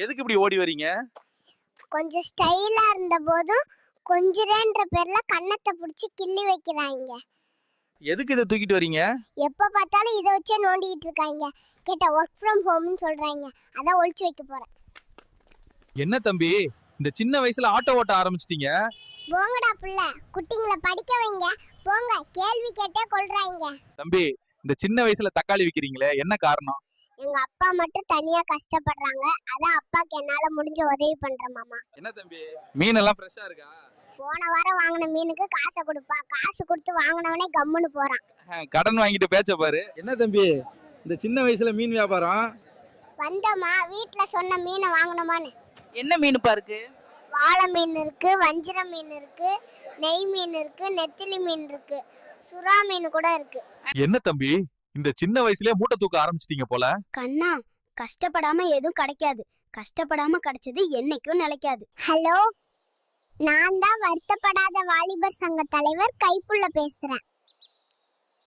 எதுக்கு இப்படி ஓடி வரீங்க? கொஞ்சம் ஸ்டைலா இருந்த போதும் கொஞ்சிரேன்ற பேர்ல கன்னத்தை பிடிச்சி கிள்ளி வைக்கிறாங்க. எதுக்கு இதை தூக்கிட்டு வரீங்க? எப்ப பார்த்தாலும் இதை வச்சே நோண்டிட்டு இருக்காங்க. கேட்ட ஒர்க் ஃப்ரம் ஹோம்னு சொல்றாங்க. அதான் ஒளிச்சு வைக்க போறேன். என்ன தம்பி, இந்த சின்ன வயசுல ஆட்டோ ஓட்ட ஆரம்பிச்சிட்டீங்க? போங்கடா புள்ள, குட்டிங்களை படிக்க வைங்க. போங்க, கேள்வி கேட்டே கொள்றாங்க. தம்பி, இந்த சின்ன வயசுல தக்காளி விக்கிறீங்களே, என்ன காரணம்? எங்க அப்பா மட்டும் தனியா கஷ்டப்படுறாங்க. அதான் அப்பாக்கு என்னால முடிஞ்ச உதவி பண்றேன் மாமா. என்ன தம்பி, மீன் எல்லாம் ஃப்ரெஷ்ஷா இருக்கா? போன வாரம் வாங்கின மீனுக்கு காசை கொடுப்பா. காசு கொடுத்து வாங்கினவனே கம்முன்னு போறான். கடன் வாங்கிட்டு பேச்ச பாரு. என்ன தம்பி, இந்த சின்ன வயசுல மீன் வியாபாரம்? வந்தமா வீட்டுல சொன்ன மீனை வாங்கணுமான்னு. என்ன மீனுப்பா இருக்கு? வாழை மீன் இருக்கு, வஞ்சிர மீன் இருக்கு, நெய் மீன் இருக்கு, நெத்திலி மீன் இருக்கு, சுறா மீன் கூட இருக்கு. என்ன தம்பி, இந்த சின்ன வயசுலயே மூட்டை தூக்க ஆரம்பிச்சிட்டீங்க போல. கண்ணா, கஷ்டப்படாம எதுவும் கிடைக்காது. கஷ்டப்படாம கிடைச்சது என்னைக்கும் நிலைக்காது. ஹலோ, நான் தான் வருத்தப்படாத வாலிபர் சங்க தலைவர் கைப்புள்ள பேசுறேன்.